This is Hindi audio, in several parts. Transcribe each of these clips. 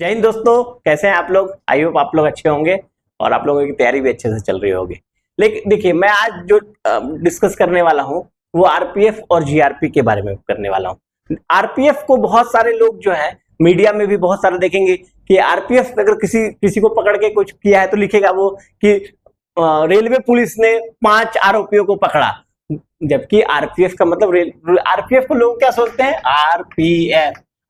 जय हिंद दोस्तों, कैसे हैं आप लोग। आई होप आप लोग अच्छे होंगे और आप लोगों की तैयारी भी अच्छे से चल रही होगी। लेकिन देखिए, मैं आज जो डिस्कस करने वाला हूं वो आरपीएफ और जीआरपी के बारे में करने वाला हूं। आरपीएफ को बहुत सारे लोग जो है मीडिया में भी बहुत सारे देखेंगे कि आरपीएफ अगर किसी को पकड़ के कुछ किया है तो लिखेगा वो कि रेलवे पुलिस ने 5 आरोपियों को पकड़ा, जबकि आरपीएफ का मतलब आरपीएफ को लोग क्या सोचते हैं,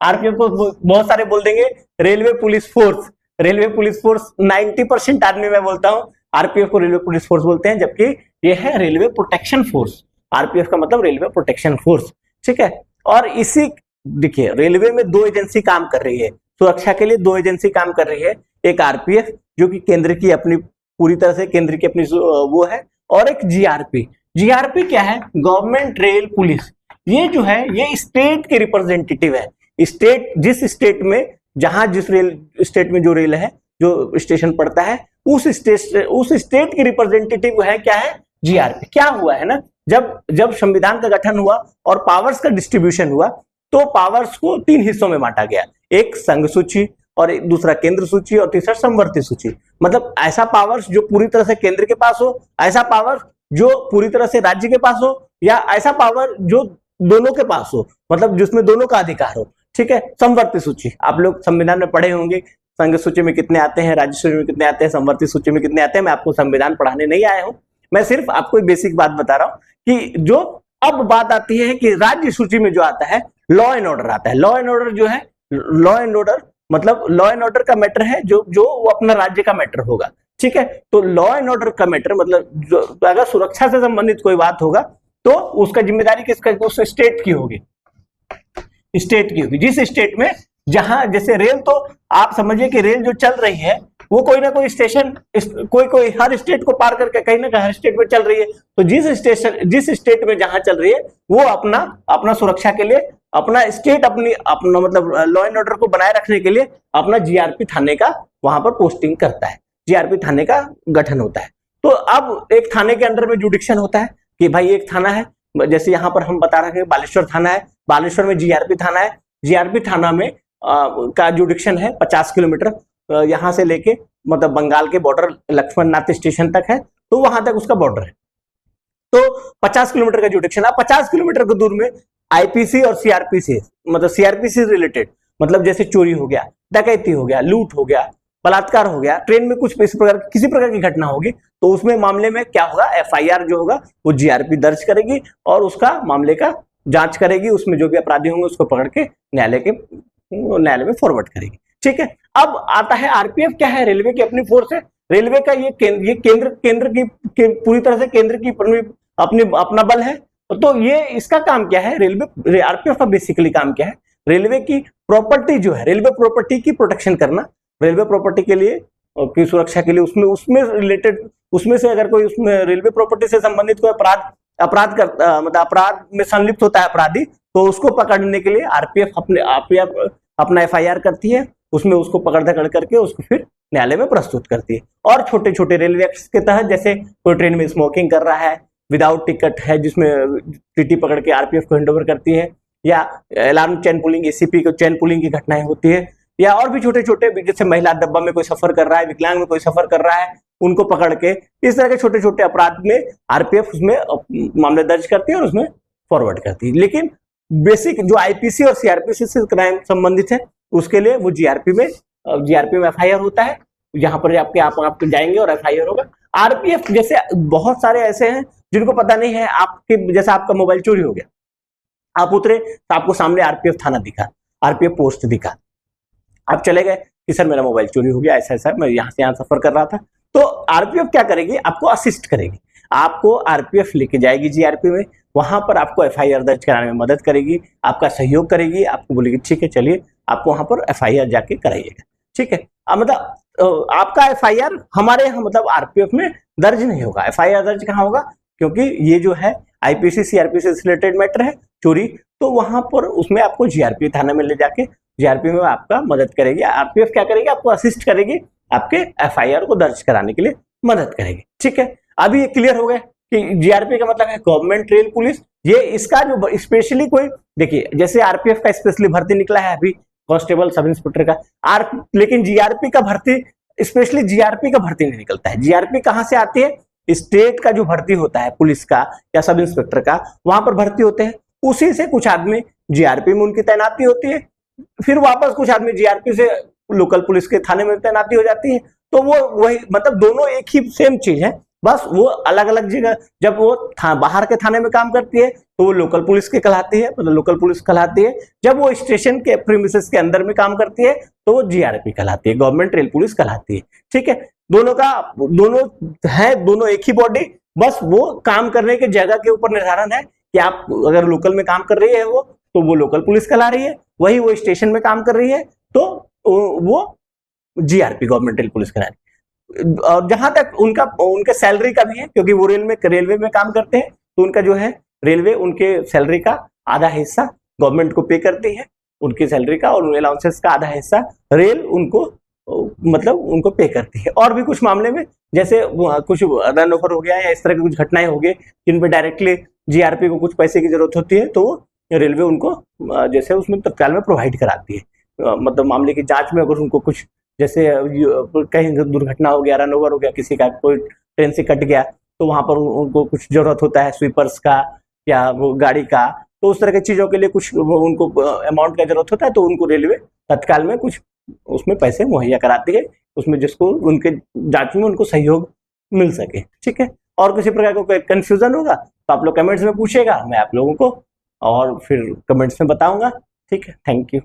आरपीएफ को बहुत सारे बोल देंगे railway police force. Railway police force 90% आदमी मैं बोलता हूं आरपीएफ को रेलवे पुलिस फोर्स बोलते हैं, जबकि ये है रेलवे प्रोटेक्शन फोर्स। आरपीएफ का मतलब रेलवे प्रोटेक्शन फोर्स, ठीक है। और इसी देखिए, रेलवे में 2 एजेंसी काम कर रही है, सुरक्षा के लिए 2 एजेंसी काम कर रही है। एक आरपीएफ जो कि केंद्र की अपनी पूरी तरह से केंद्र की अपनी वो है, और एक जीआरपी। जीआरपी क्या है? Government rail police. ये जो है ये स्टेट के रिप्रेजेंटेटिव है। स्टेट, जिस स्टेट में जहां जिस रेल स्टेट में जो रेल है, जो स्टेशन पड़ता है, उस स्टेट के रिप्रेजेंटेटिव है क्या है? जीआरपी। क्या हुआ है ना, जब संविधान का गठन हुआ और पावर्स का डिस्ट्रीब्यूशन हुआ तो पावर्स को 3 हिस्सों में बांटा गया। एक संघ सूची और एक दूसरा केंद्र सूची और तीसरा समवर्ती सूची। मतलब ऐसा पावर्स जो पूरी तरह से केंद्र के पास हो, ऐसा पावर जो पूरी तरह से राज्य के पास हो, या ऐसा पावर जो दोनों के पास हो, मतलब जिसमें दोनों का अधिकार हो, ठीक है। समवर्ती सूची आप लोग संविधान में पढ़े होंगे, संघ सूची में कितने आते हैं, राज्य सूची में कितने आते हैं, समवर्ती सूची में कितने आते हैं। मैं आपको संविधान पढ़ाने नहीं आया हूं, मैं सिर्फ आपको बेसिक बात बता रहा हूं कि जो अब बात आती है कि राज्य सूची में जो आता है लॉ एंड ऑर्डर आता है। लॉ एंड ऑर्डर जो है, लॉ एंड ऑर्डर मतलब लॉ एंड ऑर्डर का मैटर है जो वो अपना राज्य का मैटर होगा, ठीक है। तो लॉ एंड ऑर्डर का मैटर मतलब जो अगर सुरक्षा से संबंधित कोई बात होगा तो उसका जिम्मेदारी किसका? उस स्टेट की होगी, स्टेट की होगी। जिस स्टेट में जहां जैसे रेल, तो आप समझिए कि रेल जो चल रही है वो कोई ना कोई स्टेशन कोई हर स्टेट को पार करके कहीं ना कहीं हर स्टेट में चल रही है। तो जिस स्टेट में जहां चल रही है वो अपना सुरक्षा के लिए अपना स्टेट अपना मतलब लॉ एंड ऑर्डर को बनाए रखने के लिए अपना जीआरपी थाने का वहां पर पोस्टिंग करता है, जीआरपी थाने का गठन होता है। तो अब एक थाने के अंदर में जुडिक्शन होता है कि भाई एक थाना है, जैसे यहाँ पर हम बता रहे हैं बालेश्वर थाना है, बालेश्वर में जीआरपी थाना है। जीआरपी थाना में का जुडिक्शन है 50 किलोमीटर, यहाँ से लेके मतलब बंगाल के बॉर्डर लक्ष्मण नाथ स्टेशन तक है, तो वहां तक उसका बॉर्डर है। तो 50 किलोमीटर का जुडिक्शन है। 50 किलोमीटर की दूर में आईपीसी और सीआरपीसी, मतलब सीआरपीसी रिलेटेड, मतलब जैसे चोरी हो गया, डकैती हो गया, लूट हो गया, बलात्कार हो गया, ट्रेन में कुछ किसी प्रकार की घटना होगी, तो उसमें मामले में क्या होगा? एफआईआर जो होगा वो जीआरपी दर्ज करेगी और उसका मामले का जांच करेगी। उसमें जो भी अपराधी होंगे उसको पकड़ के न्यायालय में फॉरवर्ड करेगी, ठीक है। अब आता है आरपीएफ। क्या है? रेलवे की अपनी फोर्स है। रेलवे का ये केंद्र की पूरी तरह से केंद्र की अपना बल है। तो ये इसका काम क्या है? रेलवे आरपीएफ का बेसिकली काम क्या है? रेलवे की प्रॉपर्टी जो है, रेलवे प्रॉपर्टी की प्रोटेक्शन करना, रेलवे प्रॉपर्टी के लिए की सुरक्षा के लिए उसमें रिलेटेड, उसमें से अगर कोई उसमें रेलवे प्रॉपर्टी से संबंधित कोई अपराध अपराध में संलिप्त होता है अपराधी, तो उसको पकड़ने के लिए आरपीएफ अपना एफआईआर करती है, उसमें उसको पकड़ करके उसको फिर न्यायालय में प्रस्तुत करती है। और छोटे छोटे रेलवे एक्ट के तहत, जैसे कोई ट्रेन में स्मोकिंग कर रहा है, विदाउट टिकट है, जिसमें टीटी पकड़ के आरपीएफ को हैंडओवर करती है, या अलार्म चेन पुलिंग, एसीपी को चेन पुलिंग की घटनाएं होती है, या और भी छोटे छोटे, जैसे महिला डब्बा में कोई सफर कर रहा है, विकलांग में कोई सफर कर रहा है, उनको पकड़ के इस तरह के छोटे छोटे अपराध में आरपीएफ उसमें मामले दर्ज करती है और उसमें फॉरवर्ड करती है। लेकिन बेसिक जो आईपीसी और सीआरपीसी से क्राइम संबंधित है उसके लिए वो जीआरपी में एफआईआर होता है। यहाँ पर आप जाएंगे और एफआईआर होगा। आरपीएफ जैसे बहुत सारे ऐसे हैं जिनको पता नहीं है, आपके जैसे आपका मोबाइल चोरी हो गया, आप उतरे तो आपको सामने आरपीएफ थाना दिखा, आरपीएफ पोस्ट दिखा, आप चले गए कि सर मेरा मोबाइल चोरी हो गया, ऐसा ऐसा, मैं यहाँ से यहाँ सफर कर रहा था। तो आरपीएफ क्या करेगी? आपको असिस्ट करेगी, आपको आरपीएफ लेके जाएगी जीआरपी में, वहां पर आपको एफआईआर दर्ज कराने में मदद करेगी, आपका सहयोग करेगी, आपको बोलेगी ठीक है चलिए आपको वहां पर एफआईआर जाके कराइएगा, ठीक है। मतलब आपका एफआईआर हमारे यहाँ मतलब आरपीएफ में दर्ज नहीं होगा। एफआईआर दर्ज कहाँ होगा? क्योंकि ये जो है आईपीसी सीआरपीसी से रिलेटेड मैटर है, चोरी, तो वहां पर उसमें आपको जीआरपी थाने में ले जाके जीआरपी में आपका मदद करेगी। आरपीएफ क्या करेगी? आपको असिस्ट करेगी, आपके एफआईआर को दर्ज कराने के लिए मदद करेगी, ठीक है। अभी ये क्लियर हो गया कि जीआरपी का मतलब है गवर्नमेंट रेल पुलिस। ये इसका जो स्पेशली कोई देखिए, जैसे आरपीएफ का स्पेशली भर्ती निकला है अभी कांस्टेबल, सब इंस्पेक्टर का। लेकिन जीआरपी का भर्ती, स्पेशली जीआरपी का भर्ती नहीं निकलता है। जीआरपी कहां से आती है? स्टेट का जो भर्ती होता है पुलिस का या सब इंस्पेक्टर का, वहां पर भर्ती होते हैं, उसी से कुछ आदमी जीआरपी में उनकी तैनाती होती है, फिर वापस कुछ आदमी जीआरपी से लोकल पुलिस के थाने में तैनाती हो जाती है। तो वो वही, मतलब दोनों एक ही सेम चीज है, बस वो अलग अलग जगह। जब वो बाहर के थाने में काम करती है तो वो लोकल पुलिस के कहलाती है, मतलब लोकल पुलिस कहलाती है। जब वो स्टेशन के प्रीमिसेस के अंदर में काम करती है तो वो जीआरपी कहलाती है, गवर्नमेंट रेल पुलिस कहलाती है। ठीक है, दोनों एक ही बॉडी, बस वो काम करने के जगह के ऊपर निर्धारण है कि आप अगर लोकल में काम कर रही है वो लोकल पुलिस कहला रही है, वही वो स्टेशन में काम कर रही है तो वो जीआरपी, गवर्नमेंट रेल पुलिस कहला रही है। और जहां तक उनके सैलरी का भी है, क्योंकि वो रेलवे में काम करते हैं, तो उनका जो है रेलवे उनके सैलरी का आधा हिस्सा गवर्नमेंट को पे करती है, उनकी सैलरी का, और अलाउंसेस का आधा हिस्सा रेल उनको, मतलब उनको पे करती है। और भी कुछ मामले में, जैसे कुछ रन ओवर हो गया या इस तरह की कुछ घटनाएं हो गई जिन पे डायरेक्टली जीआरपी को कुछ पैसे की जरूरत होती है, तो रेलवे उनको जैसे उसमें तत्काल में प्रोवाइड कराती है। मतलब मामले की जांच में अगर उनको कुछ, जैसे कहीं दुर्घटना हो गया, रन ओवर हो गया, किसी का कोई ट्रेन से कट गया, तो वहां पर उनको कुछ जरूरत होता है स्वीपर्स का या वो गाड़ी का, तो उस तरह की चीजों के लिए कुछ उनको अमाउंट का जरूरत होता है, तो उनको रेलवे तत्काल में कुछ उसमें पैसे मुहैया कराती है, उसमें जिसको उनके जांच में उनको सहयोग मिल सके। ठीक है, और किसी प्रकार का कोई कंफ्यूजन होगा तो आप लोग कमेंट्स में पूछेगा, मैं आप लोगों को और फिर कमेंट्स में बताऊंगा। ठीक है, थैंक यू।